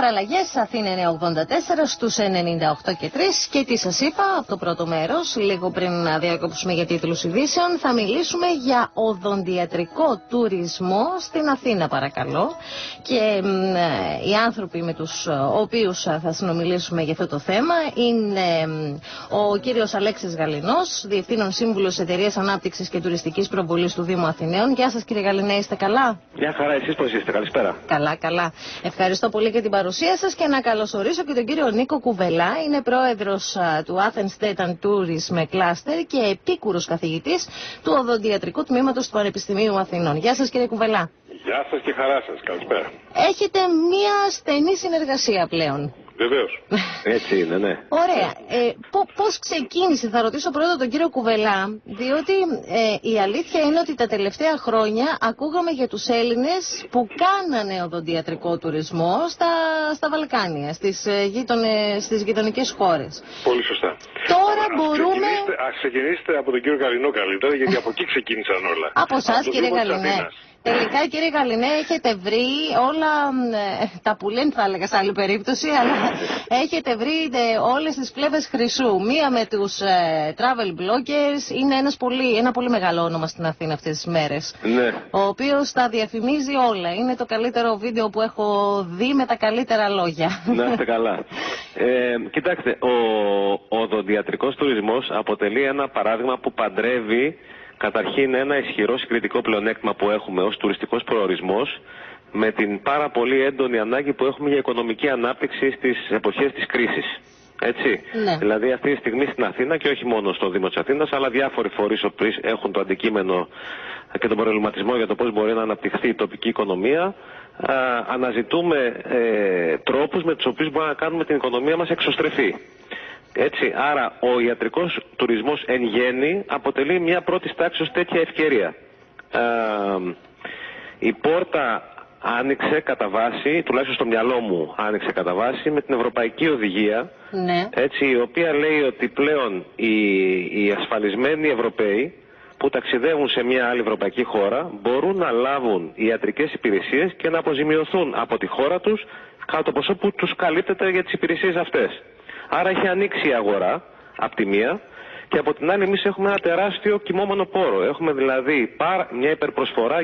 Παραλλαγές Αθήνα 984 στους 98 και 3 και τι σας είπα από το πρώτο μέρος, λίγο πριν να διακόψουμε για τίτλους ειδήσεων, θα μιλήσουμε για οδοντιατρικό τουρισμό στην Αθήνα παρακαλώ και οι άνθρωποι με τους οποίους θα συνομιλήσουμε για αυτό το θέμα είναι ο κύριος Αλέξης Γαλινός, Διευθύνων Σύμβουλος Εταιρείας Ανάπτυξης και Τουριστικής Προβολής του Δήμου Αθηναίων. Γεια σας κύριε Γαλινέ, είστε καλά? Γεια χαρά, εσείς πώς είστε? Καλησπέρα. Καλά, καλά. Ευχαριστώ πολύ για την παρουσία σας και να καλωσορίσω και τον κύριο Νίκο Κουβελά. Είναι πρόεδρος του Athens State and Tourism Cluster και επίκουρος καθηγητής του οδοντιατρικού τμήματος του Πανεπιστημίου Αθηνών. Γεια σας κύριε Κουβελά. Γεια σας και χαρά σας. Καλησπέρα. Έχετε μία στενή συνεργασία πλέον. Βεβαίως. Έτσι είναι, ναι. Ωραία. Πώς ξεκίνησε, θα ρωτήσω πρώτα τον κύριο Κουβελά, διότι η αλήθεια είναι ότι τα τελευταία χρόνια ακούγαμε για τους Έλληνες που κάνανε οδοντιατρικό τουρισμό στα Βαλκάνια, στις γειτονικές χώρες. Πολύ σωστά. Τώρα μπορούμε... Ας ξεκινήσετε από τον κύριο Γαλινό καλύτερα, γιατί από εκεί ξεκίνησαν όλα. Από εσάς κύριε Γαλινέ. Τελικά κύριε Γαλινέ έχετε βρει όλα τα που λένε θα έλεγα σε άλλη περίπτωση, αλλά έχετε βρει όλες τις πλευρές χρυσού. Μία με τους travel bloggers είναι ένα πολύ μεγάλο όνομα στην Αθήνα αυτές τις μέρες. Ναι. Ο οποίος τα διαφημίζει όλα. Είναι το καλύτερο βίντεο που έχω δει με τα καλύτερα λόγια. Να είστε καλά. Κοιτάξτε, ο οδοντιατρικός τουρισμός αποτελεί ένα παράδειγμα που παντρεύει καταρχήν ένα ισχυρό συγκριτικό πλεονέκτημα που έχουμε ως τουριστικός προορισμός με την πάρα πολύ έντονη ανάγκη που έχουμε για οικονομική ανάπτυξη στις εποχές της κρίσης. Έτσι. Ναι. Δηλαδή αυτή τη στιγμή στην Αθήνα και όχι μόνο στο Δήμο της Αθήνας, αλλά διάφοροι φορείς έχουν το αντικείμενο και τον προβληματισμό για το πώς μπορεί να αναπτυχθεί η τοπική οικονομία. Αναζητούμε τρόπους με τους οποίους μπορούμε να κάνουμε την οικονομία μας εξωστρεφή. Έτσι, άρα ο ιατρικός τουρισμός εν γέννη αποτελεί μια πρώτη τάξη ως τέτοια ευκαιρία. Η πόρτα άνοιξε κατά βάση, τουλάχιστον στο μυαλό μου άνοιξε κατά βάση με την Ευρωπαϊκή Οδηγία, ναι. Έτσι, η οποία λέει ότι πλέον οι ασφαλισμένοι Ευρωπαίοι που ταξιδεύουν σε μια άλλη ευρωπαϊκή χώρα μπορούν να λάβουν ιατρικές υπηρεσίες και να αποζημιωθούν από τη χώρα τους κατά το ποσό που τους καλύπτεται για τις υπηρεσίες αυτές. Άρα έχει ανοίξει η αγορά από τη μία και από την άλλη εμείς έχουμε ένα τεράστιο κυμόμενο πόρο. Έχουμε δηλαδή μια υπερπροσφορά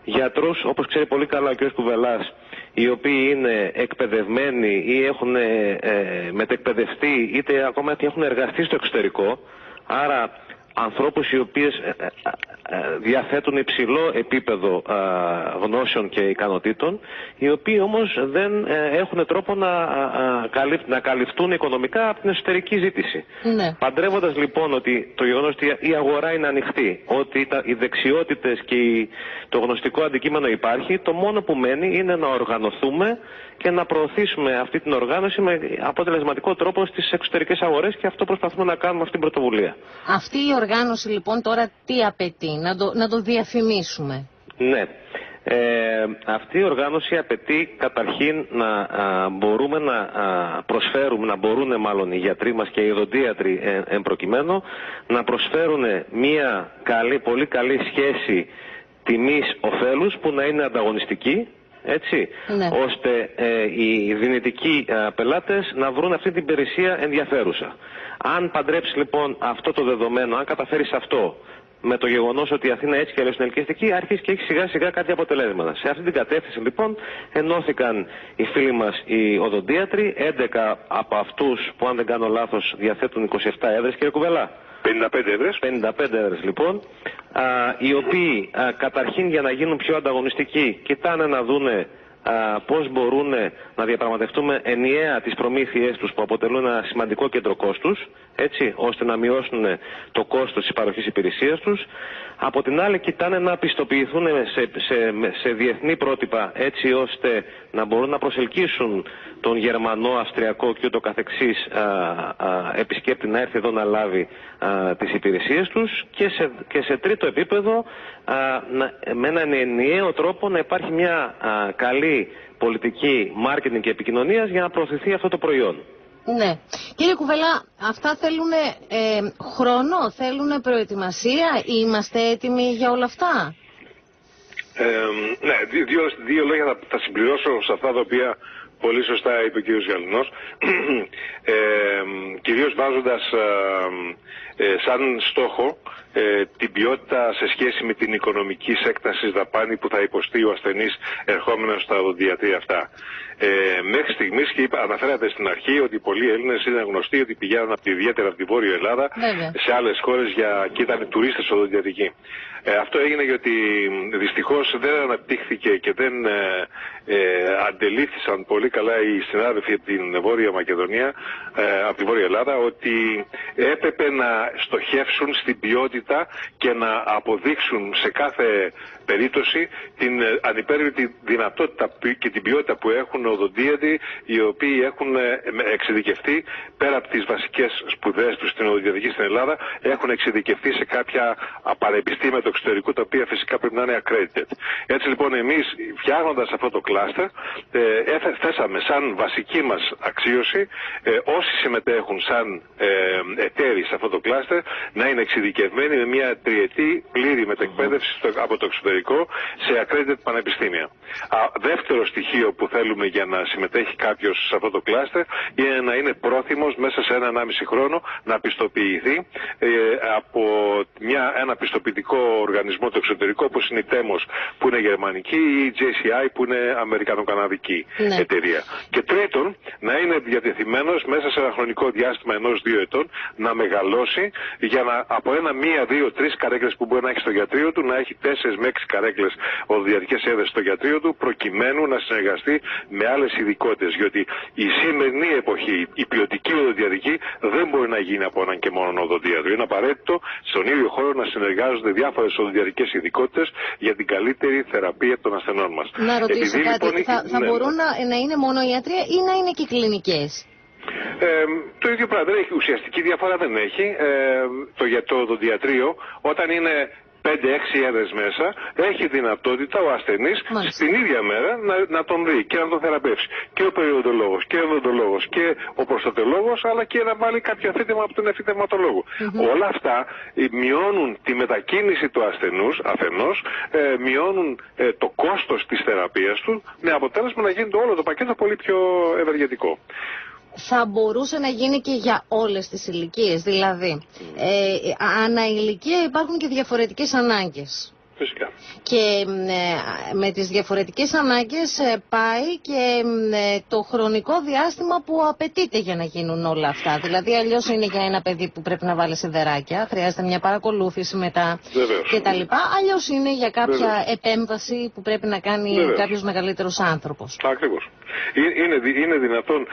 γιατρούς όπως ξέρει πολύ καλά ο κ. Κουβελάς, οι οποίοι είναι εκπαιδευμένοι ή έχουν μετεκπαιδευτεί είτε ακόμα έχουν εργαστεί στο εξωτερικό. Άρα ανθρώπους οι οποίες διαθέτουν υψηλό επίπεδο γνώσεων και ικανοτήτων, οι οποίοι όμως δεν έχουν τρόπο να καλυφθούν οικονομικά από την εσωτερική ζήτηση. Ναι. Παντρεύοντας λοιπόν ότι το γεγονός ότι η αγορά είναι ανοιχτή, ότι οι δεξιότητες και το γνωστικό αντικείμενο υπάρχει, το μόνο που μένει είναι να οργανωθούμε και να προωθήσουμε αυτή την οργάνωση με αποτελεσματικό τρόπο στις εξωτερικές αγορές και αυτό προσπαθούμε να κάνουμε αυτή την πρωτοβουλία. Αυτή η οργάνωση λοιπόν τώρα τι απαιτεί, να το διαφημίσουμε? Ναι. Αυτή η οργάνωση απαιτεί καταρχήν να μπορούμε να προσφέρουμε, να μπορούν μάλλον οι γιατροί μας και οι οδοντίατροι εν προκειμένου να προσφέρουν μια πολύ καλή σχέση τιμής-οφέλους που να είναι ανταγωνιστική. Έτσι, ναι. Ώστε οι δυνητικοί πελάτες να βρουν αυτή την υπηρεσία ενδιαφέρουσα. Αν παντρέψει λοιπόν αυτό το δεδομένο, αν καταφέρεις αυτό με το γεγονός ότι η Αθήνα έτσι και αλλιώς είναι ελκυστική, αρχίζει και έχει σιγά σιγά κάτι αποτελέσματα. Σε αυτή την κατεύθυνση λοιπόν ενώθηκαν οι φίλοι μας οι οδοντίατροι, 11 από αυτούς που αν δεν κάνω λάθος διαθέτουν 27 έδρες, κύριε Κουβελά. 55 έδρες. 55 έδρες λοιπόν, οι οποίοι καταρχήν για να γίνουν πιο ανταγωνιστικοί κοιτάνε να δούνε πώς μπορούν να διαπραγματευτούμε ενιαία τις προμήθειές τους που αποτελούν ένα σημαντικό κέντρο κόστους, έτσι, ώστε να μειώσουν το κόστος της παροχής υπηρεσίας τους. Από την άλλη κοιτάνε να πιστοποιηθούν σε διεθνή πρότυπα έτσι ώστε να μπορούν να προσελκύσουν τον Γερμανό, Αυστριακό και ούτω καθεξής επισκέπτη να έρθει εδώ να λάβει τις υπηρεσίες τους και σε τρίτο επίπεδο με έναν ενιαίο τρόπο να υπάρχει μια καλή πολιτική marketing και επικοινωνίας για να προωθηθεί αυτό το προϊόν. Ναι. Κύριε Κουβελά, αυτά θέλουν χρόνο, θέλουν προετοιμασία, είμαστε έτοιμοι για όλα αυτά? Ναι, δύο λόγια θα συμπληρώσω σε αυτά τα οποία πολύ σωστά είπε ο κ. Γαλινός, κυρίως βάζοντας σαν στόχο την ποιότητα σε σχέση με την οικονομική έκταση δαπάνη που θα υποστεί ο ασθενής ερχόμενος στα οδοντιατρία αυτά. Μέχρι στιγμής, και αναφέρατε στην αρχή ότι πολλοί Έλληνες είναι γνωστοί ότι πηγαίνουν ιδιαίτερα από τη Βόρεια Ελλάδα σε άλλες χώρες και ήταν τουρίστες οδοντιατρικοί. Αυτό έγινε γιατί δυστυχώς δεν αναπτύχθηκε και δεν αντελήφθησαν πολύ καλά οι συνάδελφοι από την Βόρεια Μακεδονία, από τη Βόρεια Ελλάδα, ότι έπρεπε να στοχεύσουν στην ποιότητα και να αποδείξουν σε κάθε περίπτωση την ανυπέρβλητη δυνατότητα και την ποιότητα που έχουν οδοντίατροι, οι οποίοι έχουν εξειδικευτεί πέρα από τις βασικές σπουδές τους στην οδοντιατρική στην Ελλάδα, έχουν εξειδικευτεί σε κάποια πανεπιστήμια του εξωτερικού, τα οποία φυσικά πρέπει να είναι accredited. Έτσι λοιπόν, εμείς φτιάχνοντας αυτό το κλάστερ, θέσαμε σαν βασική μας αξίωση όσοι συμμετέχουν σαν εταίροι σε αυτό το κλάστερ να είναι εξειδικευμένοι με μια τριετή πλήρη μετεκπαίδευση από το εξωτερικό σε accredited πανεπιστήμια. Δεύτερο στοιχείο που θέλουμε για να συμμετέχει κάποιος σε αυτό το κλάστερ είναι να είναι πρόθυμος μέσα σε 1,5 χρόνο να πιστοποιηθεί από ένα πιστοποιητικό οργανισμό το εξωτερικό, όπως είναι η TEMOS που είναι γερμανική ή η JCI που είναι αμερικανοκαναδική εταιρεία. Και τρίτον, να είναι διατεθειμένος μέσα σε ένα χρονικό διάστημα 1-2 ετών να μεγαλώσει για να από 1, 2, 3 καρέκλες που μπορεί να έχει στο γιατρείο του να έχει 4 με 6 καρέκλες οδοντιατρικές έδρες στο γιατρείο του, προκειμένου να συνεργαστεί με άλλες ειδικότητες. Γιατί η σημερινή εποχή, η ποιοτική οδοντιατρική δεν μπορεί να γίνει από έναν και μόνο οδοντίατρο. Είναι απαραίτητο στον ίδιο χώρο να συνεργάζονται διάφορες οδοντιατρικές ειδικότητες για την καλύτερη θεραπεία των ασθενών μας. Να ρωτήσω κάτι, λοιπόν, θα μπορούν να είναι μόνο ιατρία ή να είναι και κλινικές? Το ίδιο πράγμα, δεν έχει ουσιαστική διαφορά, δεν έχει. Το οδοντιατρίο όταν είναι 5-6 έδρες μέσα, έχει δυνατότητα ο ασθενής στην ίδια μέρα να τον δει και να τον θεραπεύσει. Και ο περιοδολόγος και ο οδοντολόγος και ο προστατολόγος, αλλά και να βάλει κάποιο αφήγημα από τον εφητευματολόγο. Όλα αυτά μειώνουν τη μετακίνηση του ασθενούς αφενός, μειώνουν το κόστος της θεραπείας του, με αποτέλεσμα να γίνει όλο το πακέτο πολύ πιο ευεργετικό. Θα μπορούσε να γίνει και για όλες τις ηλικίες, δηλαδή ανά ηλικία υπάρχουν και διαφορετικές ανάγκες. Φυσικά. Και με τις διαφορετικές ανάγκες πάει και το χρονικό διάστημα που απαιτείται για να γίνουν όλα αυτά. Δηλαδή αλλιώς είναι για ένα παιδί που πρέπει να βάλει σιδεράκια, χρειάζεται μια παρακολούθηση μετά κτλ. Αλλιώς είναι για κάποια επέμβαση που πρέπει να κάνει κάποιος μεγαλύτερος άνθρωπος. Ακριβώς. Είναι δυνατόν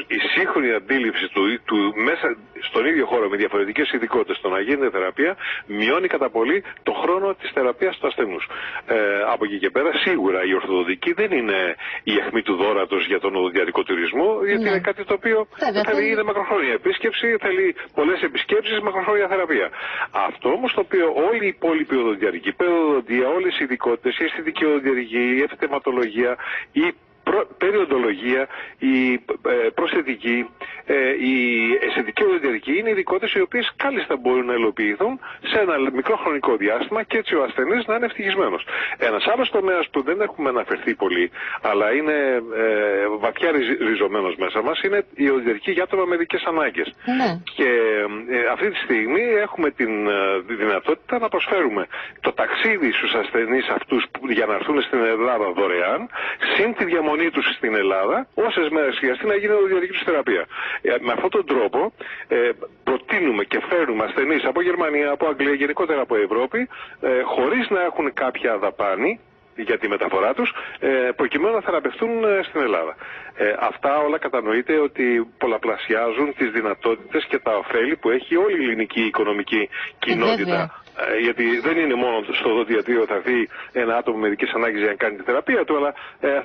η σύγχρονη αντίληψη του μέσα στον ίδιο χώρο με διαφορετικές ειδικότητες το να γίνεται θεραπεία μειώνει κατά πολύ το χρόνο της θεραπείας του ασθενούς. Από εκεί και πέρα σίγουρα η ορθοδοντική δεν είναι η αιχμή του δώρατος για τον οδοντιατρικό τουρισμό, γιατί είναι κάτι το οποίο είναι μακροχρόνια επίσκεψη, θέλει πολλές επισκέψεις, μακροχρόνια θεραπεία. Αυτό όμως το οποίο όλοι οι υπόλοιποι οδοντιατρικοί, η παιδοδοντία, όλες οι ειδικότητες, η αισθητική οδοντιατρική, η εφητευματολογία, η περιοντολογία, η προσθετική, η αισθητική οδοντιατρική είναι ειδικότητες οι οποίες κάλλιστα μπορούν να υλοποιηθούν σε ένα μικρό χρονικό διάστημα και έτσι ο ασθενής να είναι ευτυχισμένος. Ένας άλλος τομέας που δεν έχουμε αναφερθεί πολύ, αλλά είναι βαθιά ριζωμένος μέσα μας, είναι η οδοντιατρική για άτομα με ειδικές ανάγκες. Και αυτή τη στιγμή έχουμε τη δυνατότητα να προσφέρουμε το ταξίδι στους ασθενείς αυτούς για να έρθουν στην Ελλάδα δωρεάν, συν τη διαμονή τους στην Ελλάδα, όσες μέρες χρειαστεί να γίνει οδοντιατρική τους θεραπεία. Με αυτόν τον τρόπο προτείνουμε και φέρνουμε ασθενείς από Γερμανία, από Αγγλία, γενικότερα από Ευρώπη, χωρίς να έχουν κάποια δαπάνη για τη μεταφορά τους, προκειμένου να θεραπευτούν στην Ελλάδα. Αυτά όλα κατανοείται ότι πολλαπλασιάζουν τις δυνατότητες και τα ωφέλη που έχει όλη η ελληνική οικονομική κοινότητα. Γιατί δεν είναι μόνο στο οδοντιατρίο θα έρθει ένα άτομο με ειδικές ανάγκες για να κάνει τη θεραπεία του, αλλά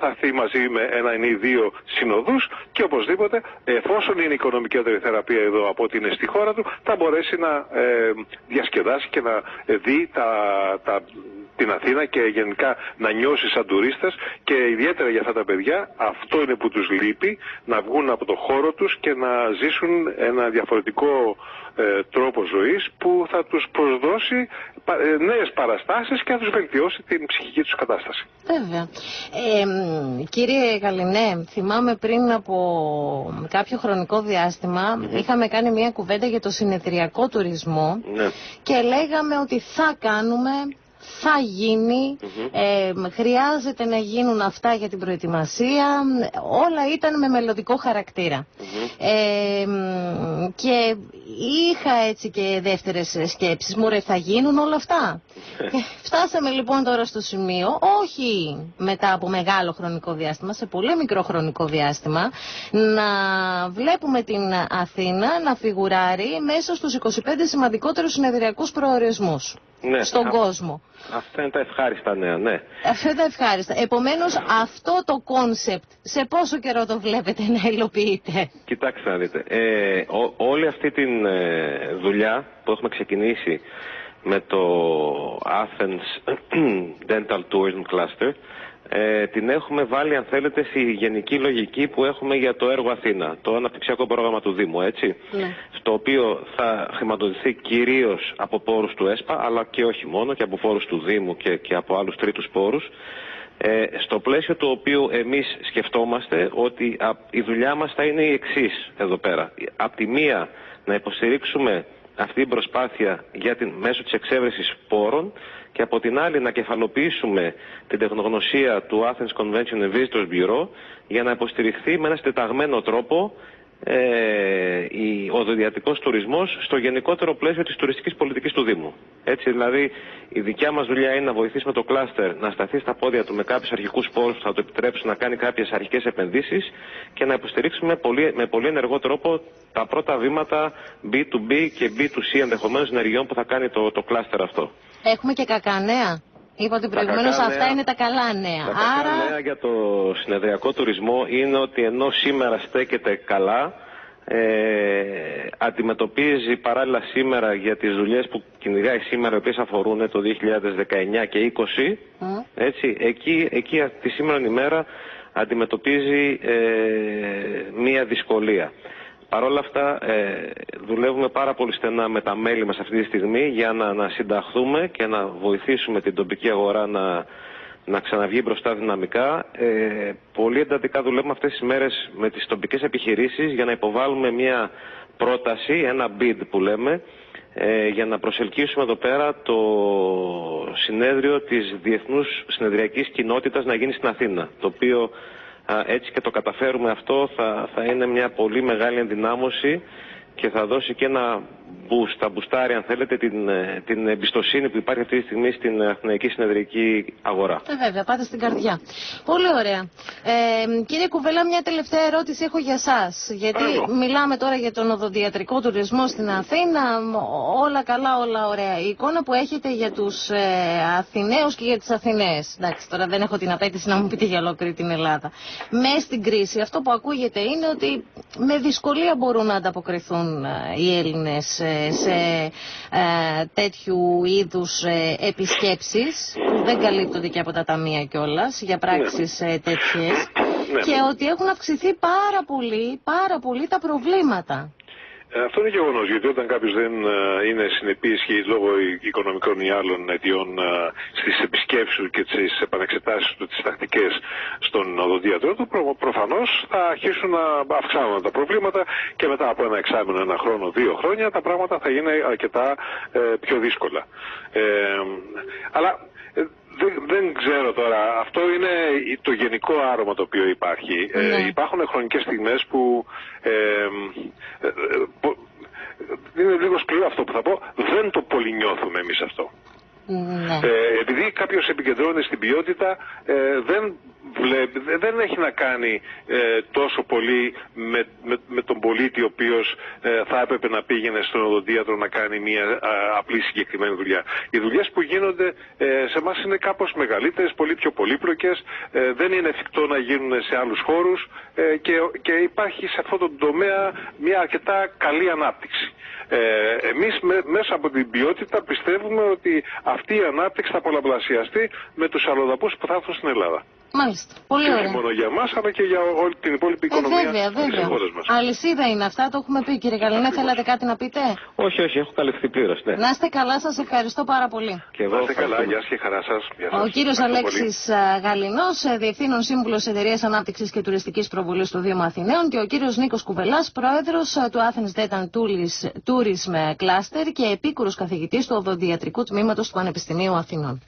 θα έρθει μαζί με 1 ή 2 συνοδούς και οπωσδήποτε, εφόσον είναι οικονομικότερη θεραπεία εδώ από ό,τι είναι στη χώρα του, θα μπορέσει να διασκεδάσει και να δει την Αθήνα και γενικά να νιώσει σαν τουρίστας, και ιδιαίτερα για αυτά τα παιδιά αυτό είναι που τους λείπει, να βγουν από το χώρο τους και να ζήσουν ένα διαφορετικό τρόπο ζωής που θα τους προσδώσει νέες παραστάσεις και θα τους βελτιώσει την ψυχική τους κατάσταση. Βέβαια. Κύριε Γαλινέ, θυμάμαι πριν από κάποιο χρονικό διάστημα είχαμε κάνει μια κουβέντα για το συνεδριακό τουρισμό και λέγαμε ότι θα κάνουμε, θα γίνει, χρειάζεται να γίνουν αυτά για την προετοιμασία, όλα ήταν με μελλοντικό χαρακτήρα. Και είχα έτσι και δεύτερες σκέψεις, μωρέ θα γίνουν όλα αυτά. Φτάσαμε λοιπόν τώρα στο σημείο, όχι μετά από μεγάλο χρονικό διάστημα, σε πολύ μικρό χρονικό διάστημα, να βλέπουμε την Αθήνα να φιγουράρει μέσα στους 25 σημαντικότερους συνεδριακούς προορισμούς στον κόσμο. Αυτά είναι τα ευχάριστα νέα, ναι. Αυτά τα ευχάριστα. Επομένως, αυτό το κόνσεπτ, σε πόσο καιρό το βλέπετε να υλοποιείτε? Κοιτάξτε να δείτε. Όλη αυτή τη δουλειά που έχουμε ξεκινήσει με το Athens Dental Tourism Cluster, την έχουμε βάλει, αν θέλετε, στη γενική λογική που έχουμε για το έργο Αθήνα, το αναπτυξιακό πρόγραμμα του Δήμου, έτσι, στο οποίο θα χρηματοδοτηθεί κυρίως από πόρους του ΕΣΠΑ, αλλά και όχι μόνο, και από πόρους του Δήμου και από άλλους τρίτους πόρους, στο πλαίσιο του οποίου εμείς σκεφτόμαστε ότι η δουλειά μας θα είναι η εξής εδώ πέρα. Απ' τη μία να υποστηρίξουμε αυτή την προσπάθεια μέσω της εξέβρεσης πόρων, και από την άλλη να κεφαλοποιήσουμε την τεχνογνωσία του Athens Convention and Visitors Bureau για να υποστηριχθεί με ένα συντεταγμένο τρόπο ο οδοντιατρικός τουρισμός στο γενικότερο πλαίσιο της τουριστικής πολιτικής του Δήμου. Έτσι δηλαδή η δικιά μας δουλειά είναι να βοηθήσουμε το κλάστερ να σταθεί στα πόδια του με κάποιους αρχικούς πόρους που θα το επιτρέψουν να κάνει κάποιες αρχικές επενδύσεις και να υποστηρίξουμε με πολύ ενεργό τρόπο τα πρώτα βήματα B2B και B2C ενδεχομένως ενεργειών που θα κάνει το κλάστερ αυτό. Έχουμε και κακά νέα. Είπα ότι προηγουμένως αυτά είναι τα καλά νέα. Τα κακά νέα για το συνεδριακό τουρισμό είναι ότι ενώ σήμερα στέκεται καλά, αντιμετωπίζει παράλληλα σήμερα για τις δουλειές που κυνηγάει σήμερα, οι οποίες αφορούν το 2019 και 2020, έτσι, εκεί τη σήμερα ημέρα αντιμετωπίζει μία δυσκολία. Παρ' όλα αυτά δουλεύουμε πάρα πολύ στενά με τα μέλη μας αυτή τη στιγμή για να συνταχθούμε και να βοηθήσουμε την τοπική αγορά να ξαναβγεί μπροστά δυναμικά. Πολύ εντατικά δουλεύουμε αυτές τις μέρες με τις τοπικές επιχειρήσεις για να υποβάλουμε μια πρόταση, ένα bid που λέμε, για να προσελκύσουμε εδώ πέρα το συνέδριο της Διεθνούς Συνεδριακής Κοινότητας να γίνει στην Αθήνα, το οποίο έτσι και το καταφέρουμε αυτό θα είναι μια πολύ μεγάλη ενδυνάμωση και θα δώσει και ένα boost, θα μπουστάρει αν θέλετε την εμπιστοσύνη που υπάρχει αυτή τη στιγμή στην αθηναϊκή συνεδρική αγορά. Βέβαια, πάτε στην καρδιά. Πολύ ωραία. Κύριε Κουβελά, μια τελευταία ερώτηση έχω για σας. Γιατί μιλάμε τώρα για τον οδοντιατρικό τουρισμό στην Αθήνα, όλα καλά, όλα ωραία. Η εικόνα που έχετε για τους Αθηναίους και για τις Αθηναίες, εντάξει, τώρα δεν έχω την απέτηση να μου πείτε για ολόκληρη την Ελλάδα. Μέσα στην κρίση, αυτό που ακούγεται είναι ότι με δυσκολία μπορούν να ανταποκριθούν οι Έλληνες σε τέτοιου είδους επισκέψεις που δεν καλύπτονται και από τα ταμεία κιόλας για πράξεις τέτοιες και ότι έχουν αυξηθεί πάρα πολύ τα προβλήματα. Αυτό είναι γεγονός, γιατί όταν κάποιος δεν είναι συνεπής και λόγω οικονομικών ή άλλων αιτιών στις επισκέψεις και στις επανεξετάσεις του, τις τακτικές στον οδοντίατρο του, προφανώς θα αρχίσουν να αυξάνουν τα προβλήματα και μετά από ένα εξάμηνο, ένα χρόνο, 2 χρόνια, τα πράγματα θα είναι αρκετά πιο δύσκολα. Αλλά δεν ξέρω τώρα, αυτό είναι το γενικό άρωμα το οποίο υπάρχει. Υπάρχουν χρονικές στιγμές που είναι λίγο σκληρό αυτό που θα πω, δεν το πολύ νιώθουμε εμείς αυτό. Επειδή κάποιος επικεντρώνει στην ποιότητα, δεν έχει να κάνει τόσο πολύ με τον πολίτη ο οποίος θα έπρεπε να πήγαινε στον οδοντίατρο να κάνει μια απλή συγκεκριμένη δουλειά. Οι δουλειές που γίνονται σε εμάς είναι κάπως μεγαλύτερες, πολύ πιο πολύπλοκες, δεν είναι εφικτό να γίνουν σε άλλους χώρους και υπάρχει σε αυτό το τομέα μια αρκετά καλή ανάπτυξη. Εμείς μέσα από την ποιότητα πιστεύουμε ότι αυτή η ανάπτυξη θα πολλαπλασιαστεί με τους αλλοδαπούς που θα έρθουν στην Ελλάδα. Μάλιστα. Πολύ και ωραία. όχι μόνο για εμάς, αλλά και για όλη την υπόλοιπη οικονομία της χώρας μας. Αλυσίδα είναι αυτά, το έχουμε πει. Κύριε Γαλινέ, θέλατε κάτι να πείτε? Όχι, έχω καλυφθεί πλήρως. Ναι. Να είστε καλά, σας ευχαριστώ πάρα πολύ. Και εγώ να είστε καλά, γεια σας και χαρά σας. Ο κύριος Αλέξης Γαλινός, Διευθύνων Σύμβουλος Εταιρείας Ανάπτυξης και Τουριστικής Προβολής του Δήμου Αθηναίων, και ο κύριος Νίκος Κουβελάς, Πρόεδρος του Athens Data Tourism Cluster και επίκουρος καθηγητής του Οδοντιατρικού Τμήματος του Πανεπιστημίου Αθηνών.